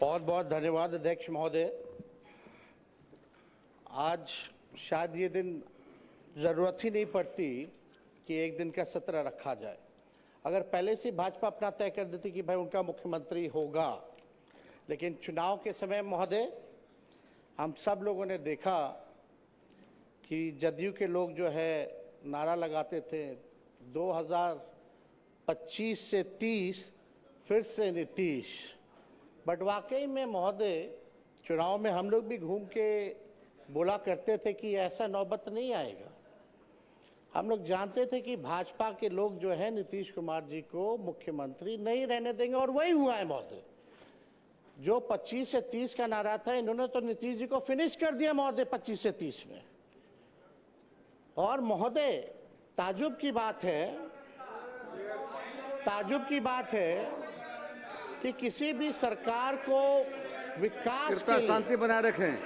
बहुत बहुत धन्यवाद अध्यक्ष महोदय। आज शायद ये दिन ज़रूरत ही नहीं पड़ती कि एक दिन का सत्र रखा जाए। अगर पहले से भाजपा अपना तय कर देती कि भाई उनका मुख्यमंत्री होगा, लेकिन चुनाव के समय महोदय हम सब लोगों ने देखा कि जदयू के लोग जो है नारा लगाते थे 2025 से 30 फिर से नीतीश। बट वाकई में महोदय चुनाव में हम लोग भी घूम के बोला करते थे कि ऐसा नौबत नहीं आएगा। हम लोग जानते थे कि भाजपा के लोग जो है नीतीश कुमार जी को मुख्यमंत्री नहीं रहने देंगे, और वही हुआ है महोदय। जो 25 से 30 का नारा था, इन्होंने तो नीतीश जी को फिनिश कर दिया महोदय 25 से 30 में। और महोदय ताजुब की बात है कि किसी भी सरकार को विकास के लिए शांति बनाए रखें।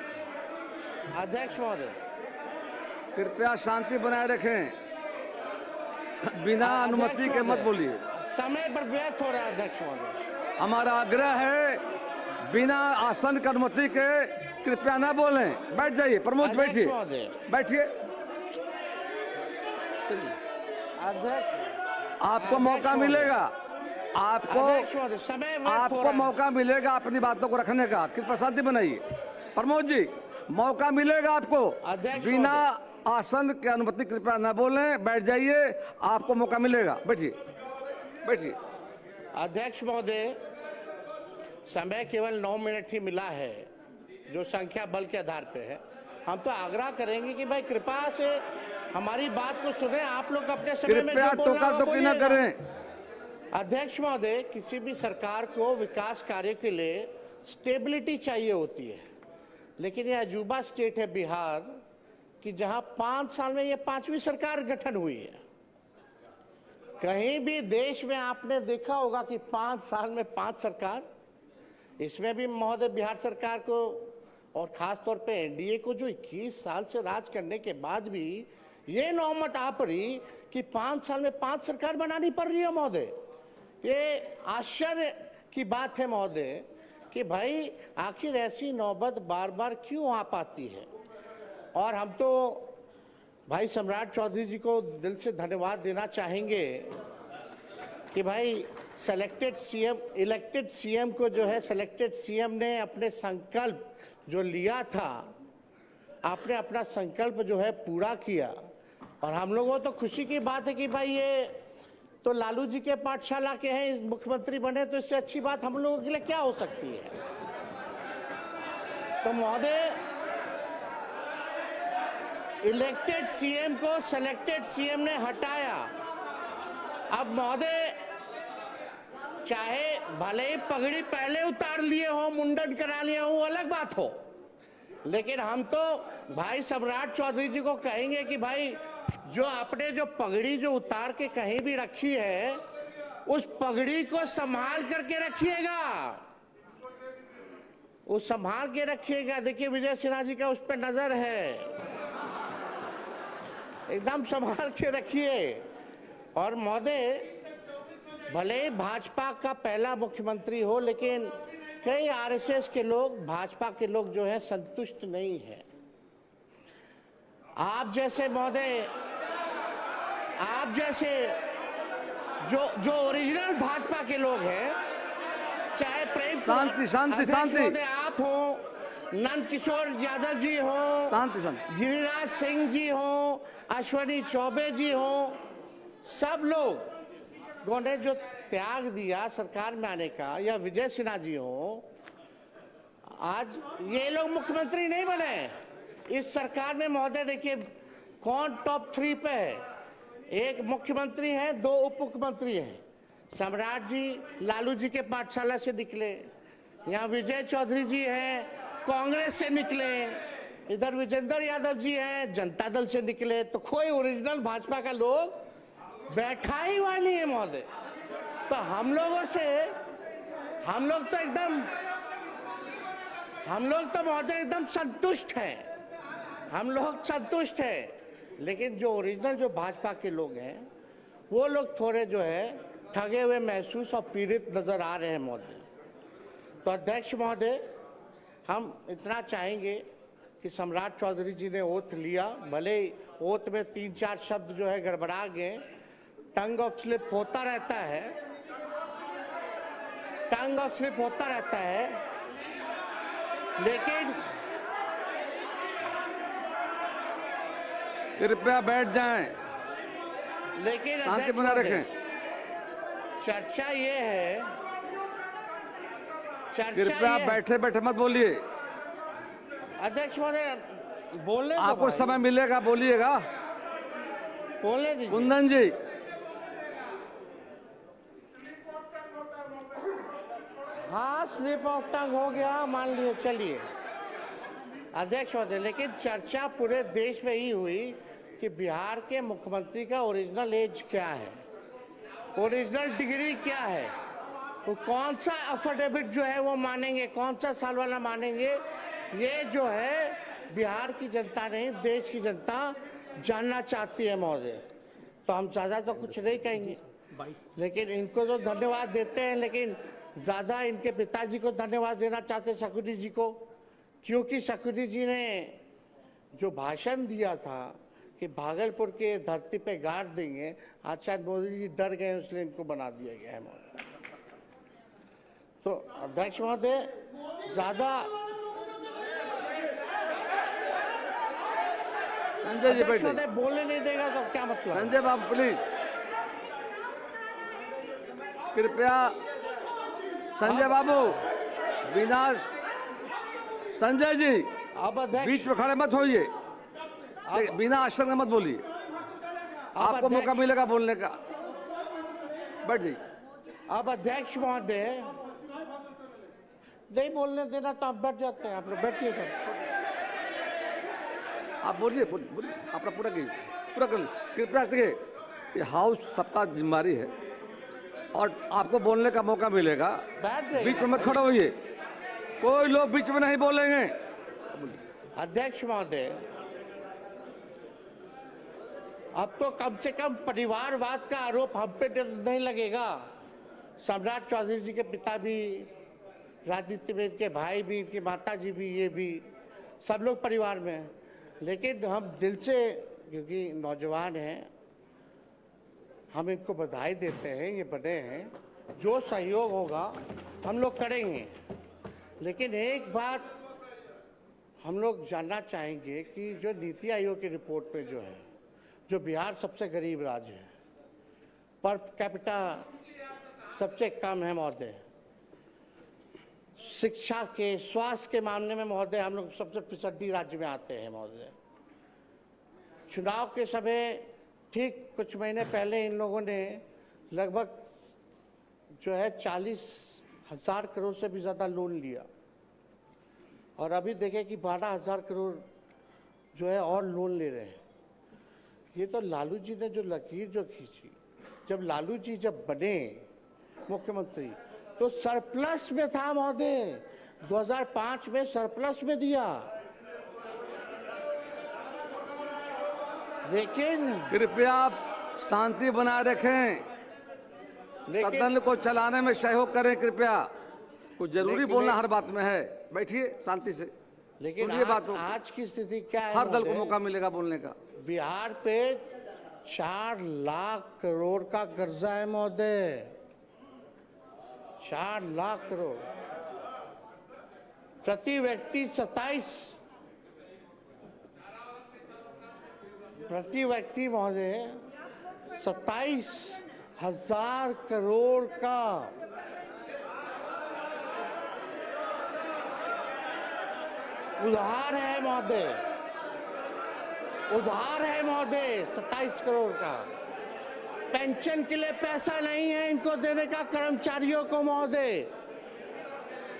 अध्यक्ष महोदय कृपया शांति बनाए रखें, बिना अनुमति के मत बोलिए। समय पर व्यर्थ हो रहा है अध्यक्ष महोदय। हमारा आग्रह है बिना आसन की अनुमति के कृपया ना बोलें। बैठ जाइए प्रमोद, बैठिए बैठिए। अध्यक्ष आपको मौका मिलेगा, आपको मौका मिलेगा अपनी बातों को रखने का। कृपया शांति बनाइए। प्रमोद जी, मौका मिलेगा आपको। बिना आसन की अनुमति कृपया न बोलें, बैठ जाइए, आपको मौका मिलेगा। बैठिए बैठिए। अध्यक्ष महोदय, समय केवल 9 मिनट ही मिला है, जो संख्या बल के आधार पे है। हम तो आग्रह करेंगे कि भाई कृपा से हमारी बात को सुने। आप लोग अपने समय में कृपया टोका-टोकी न करें। अध्यक्ष महोदय, किसी भी सरकार को विकास कार्य के लिए स्टेबिलिटी चाहिए होती है, लेकिन यह अजूबा स्टेट है बिहार कि जहां 5 साल में ये 5वीं सरकार गठन हुई है। कहीं भी देश में आपने देखा होगा कि 5 साल में 5 सरकार। इसमें भी महोदय बिहार सरकार को और खास तौर पे एनडीए को जो 21 साल से राज करने के बाद भी ये नौबत आ पड़ी कि 5 साल में 5 सरकार बनानी पड़ रही है महोदय। ये आश्चर्य की बात है महोदय कि भाई आखिर ऐसी नौबत बार बार क्यों आ पाती है। और हम तो भाई सम्राट चौधरी जी को दिल से धन्यवाद देना चाहेंगे कि भाई इलेक्टेड सीएम को जो है सिलेक्टेड सीएम ने अपने संकल्प जो लिया था, आपने अपना संकल्प जो है पूरा किया। और हम लोगों तो खुशी की बात है कि भाई ये तो लालू जी के पाठशाला के हैं, मुख्यमंत्री बने, तो इससे अच्छी बात हम लोगों के लिए क्या हो सकती है। तो महोदय इलेक्टेड सीएम को सिलेक्टेड सीएम ने हटाया। अब महोदय चाहे भले ही पगड़ी पहले उतार लिए हो, मुंडन करा लिए हो, अलग बात हो, लेकिन हम तो भाई सम्राट चौधरी जी को कहेंगे कि भाई जो आपने जो पगड़ी जो उतार के कहीं भी रखी है, उस पगड़ी को संभाल करके रखिएगा, उस संभाल के रखिएगा। देखिए विजय सिन्हा जी का उस पर नजर है, एकदम संभाल के रखिए। और महोदय भले ही भाजपा का पहला मुख्यमंत्री हो, लेकिन कई आरएसएस के लोग, भाजपा के लोग जो है संतुष्ट नहीं है। आप जैसे महोदय, आप जैसे जो ओरिजिनल भाजपा के लोग हैं, चाहे प्रेम शांति आप हो, नंद किशोर यादव जी हो, गिरिराज सिंह जी हो, अश्वनी चौबे जी हो, सब लोगों ने जो त्याग दिया सरकार में आने का, या विजय सिन्हा जी हो, आज ये लोग मुख्यमंत्री नहीं बने। इस सरकार में महोदय देखिए कौन टॉप 3 पे है। एक मुख्यमंत्री है, 2 उप मुख्यमंत्री हैं। सम्राट जी लालू जी के पाठशाला से निकले, यहाँ विजय चौधरी जी हैं कांग्रेस से निकले, इधर विजेंद्र यादव जी हैं जनता दल से निकले। तो कोई ओरिजिनल भाजपा का लोग बैठा ही हुआ नहीं है महोदय। तो हम लोग तो महोदय एकदम संतुष्ट हैं, हम लोग संतुष्ट हैं। लेकिन जो ओरिजिनल जो भाजपा के लोग हैं, वो लोग थोड़े जो है ठगे हुए महसूस और पीड़ित नजर आ रहे हैं महोदय। तो अध्यक्ष महोदय, हम इतना चाहेंगे कि सम्राट चौधरी जी ने ओथ लिया, भले ओथ में 3-4 शब्द जो है गड़बड़ा गए, टंग ऑफ स्लिप होता रहता है, टंग ऑफ स्लिप होता रहता है, लेकिन कृपया बैठ जाएं, लेकिन शांति बनाए रखें। चर्चा ये है, कृपया बैठे बैठे मत बोलिए। अध्यक्ष महोदय बोलने आपको समय मिलेगा, बोलिएगा। बोलने दीजिए। कुंदन जी, हाँ स्लिप ऑफ टंग हो गया, मान लिए, चलिए। अध्यक्ष महोदय, लेकिन चर्चा पूरे देश में ही हुई कि बिहार के मुख्यमंत्री का ओरिजिनल एज क्या है, ओरिजिनल डिग्री क्या है, तो कौन सा अफिडेविट जो है वो मानेंगे, कौन सा साल वाला मानेंगे, ये जो है बिहार की जनता नहीं, देश की जनता जानना चाहती है महोदय। तो हम ज़्यादा तो कुछ नहीं कहेंगे, लेकिन इनको तो धन्यवाद देते हैं, लेकिन ज़्यादा इनके पिताजी को धन्यवाद देना चाहते हैं, शकुनी जी को, क्योंकि शकुनी जी ने जो भाषण दिया था कि भागलपुर के धरती पे गाड़ देंगे, आज शायद मोदी जी डर गए, इसलिए इनको बना दिया गया है महोदय। तो अध्यक्ष महोदय ज़्यादा संजय जी बैठिए। बोलने नहीं देगा तो क्या मतलब? संजय बाबू प्लीज, कृपया संजय बाबू, बिना संजय जी अब अध्यक्ष बीच में खड़े मत होइए, बिना आश्चर्य मत बोलिए, आपको मौका मिलेगा बोलने का। बैठ जाइए। अब अध्यक्ष महोदय नहीं बोलने देना तो आप बैठ जाते हैं, आप लोग बैठिए। आप बोलिए, बोलिए, अपना पूरा कीजिए, पूरा कर। कृपया देखिए, ये हाउस सबका जिम्मेदारी है और आपको बोलने का मौका मिलेगा, बीच में मत खड़े होइए, कोई लोग बीच में नहीं बोलेंगे। अध्यक्ष महोदय, अब तो कम से कम परिवारवाद का आरोप हम पे नहीं लगेगा। सम्राट चौधरी जी के पिता भी राजनीति में, इनके भाई भी, इनकी माता जी भी, ये भी सब लोग परिवार में हैं, लेकिन हम दिल से, क्योंकि नौजवान हैं, हम इनको बधाई देते हैं, ये बने हैं, जो सहयोग होगा हम लोग करेंगे। लेकिन एक बात हम लोग जानना चाहेंगे कि जो नीति आयोग की रिपोर्ट में जो है, जो बिहार सबसे गरीब राज्य है, पर कैपिटा सबसे कम है महोदय, शिक्षा के, स्वास्थ्य के मामले में महोदय हम लोग सबसे पिछड़ी राज्य में आते हैं महोदय। चुनाव के समय ठीक कुछ महीने पहले इन लोगों ने लगभग जो है 40,000 करोड़ से भी ज़्यादा लोन लिया, और अभी देखें कि 12,000 करोड़ जो है और लोन ले रहे हैं। ये तो लालू जी ने जो लकीर जो खींची, जब लालू जी जब बने मुख्यमंत्री तो सरप्लस में था महोदय, 2005 में सरप्लस में दिया, लेकिन कृपया आप शांति बनाए रखें, सदन को चलाने में सहयोग करें कृपया। कुछ जरूरी बोलना हर बात में है, बैठिए शांति से। लेकिन आज की स्थिति क्या है? हर दल को मौका मिलेगा बोलने का। बिहार पे 4 लाख करोड़ का कर्जा है महोदय, 4 लाख करोड़, प्रति व्यक्ति 27,000 करोड़ का उधार है महोदय, उधार है महोदय 27 करोड़ का। पेंशन के लिए पैसा नहीं है इनको देने का कर्मचारियों को महोदय।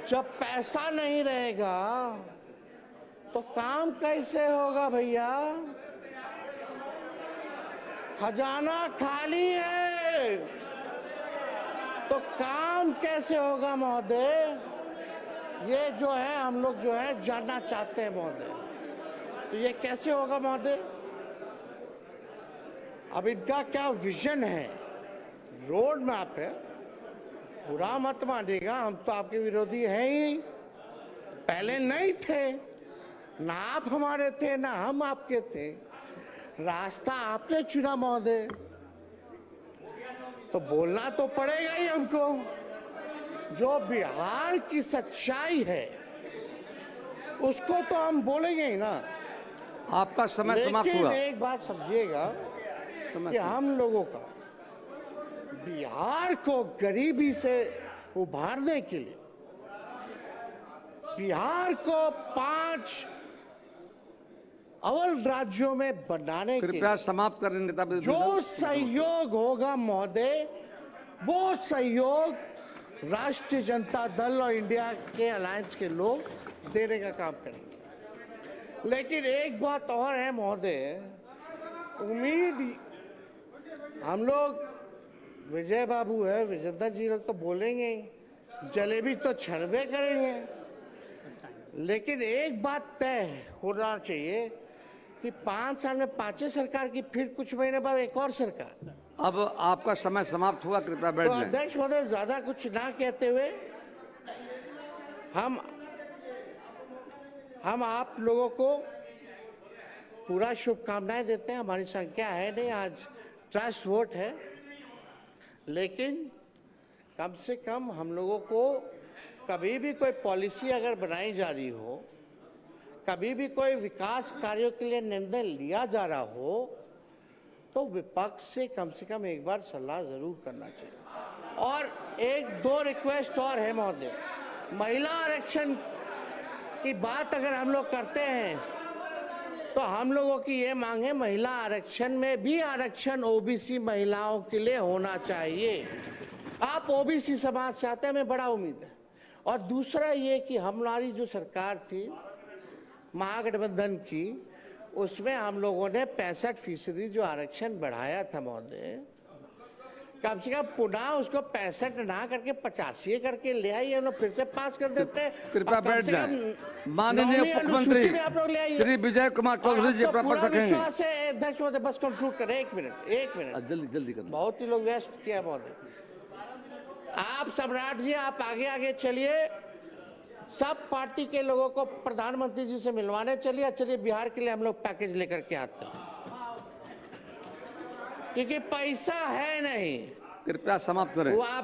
जब पैसा नहीं रहेगा तो काम कैसे होगा भैया? खजाना खाली है तो काम कैसे होगा महोदय? ये जो है हम लोग जो है जानना चाहते हैं महोदय, तो ये कैसे होगा महोदय? अब इनका क्या विजन है, रोड मैप है, बुरा मत मानिएगा, हम तो आपके विरोधी हैं ही, पहले नहीं थे, ना आप हमारे थे ना हम आपके थे, रास्ता आपने चुना महोदय, तो बोलना तो पड़ेगा ही हमको। जो बिहार की सच्चाई है उसको तो हम बोलेंगे ही ना। आपका समय समाप्त हुआ। लेकिन एक बात समझिएगा कि हम लोगों का बिहार को गरीबी से उभारने के लिए, बिहार को 5 अव्वल राज्यों में बनाने के कृपया लिए समाप्त करें नेता। जो सहयोग होगा महोदय, वो सहयोग राष्ट्रीय जनता दल और इंडिया के अलायंस के लोग देने का काम करेंगे। लेकिन एक बात और है महोदय, उम्मीद हम लोग, विजय बाबू है, विजेंद्र जी लोग तो बोलेंगे ही, जलेबी तो छड़बे करेंगे, लेकिन एक बात तय होना चाहिए कि 5 साल में 5 सरकार की, फिर कुछ महीने बाद एक और सरकार। अब आपका समय समाप्त हुआ, कृपया बैठ तो जाएं। अध्यक्ष महोदय, ज्यादा कुछ ना कहते हुए हम आप लोगों को पूरा शुभकामनाएं देते हैं। हमारी संख्या है नहीं, आज ट्रस्ट वोट है, लेकिन कम से कम हम लोगों को कभी भी कोई पॉलिसी अगर बनाई जा रही हो, कभी भी कोई विकास कार्यों के लिए निर्णय लिया जा रहा हो, तो विपक्ष से कम एक बार सलाह जरूर करना चाहिए। और 1-2 रिक्वेस्ट और है महोदय, महिला आरक्षण की बात अगर हम लोग करते हैं तो हम लोगों की ये मांग है, महिला आरक्षण में भी आरक्षण ओबीसी महिलाओं के लिए होना चाहिए। आप ओबीसी समाज से आते हैं, हमें बड़ा उम्मीद है। और दूसरा ये कि हमारी जो सरकार थी महागठबंधन की, उसमें हम लोगों ने 65% जो आरक्षण बढ़ाया था महोदय, कम से कम पुनः उसको 65 ना करके 85 करके ले आइए, हम लोग फिर से पास कर देते हैं। कृपया बैठ जाएं। माननीय मुख्यमंत्री श्री विजय कुमार चौधरी जी अपना पक्ष रखेंगे। विश्वास है अध्यक्ष महोदय, बस कंक्लूड करें, 1 मिनट जल्दी करें। बहुत ही लोग व्यस्त किया महोदय। आप सम्राट जी, आप आगे चलिए, सब पार्टी के लोगों को प्रधानमंत्री जी से मिलवाने चलिए। चलिए, बिहार के लिए हम लोग पैकेज लेकर के आते हैं, क्योंकि पैसा है नहीं। कृपया समाप्त करें। वो आप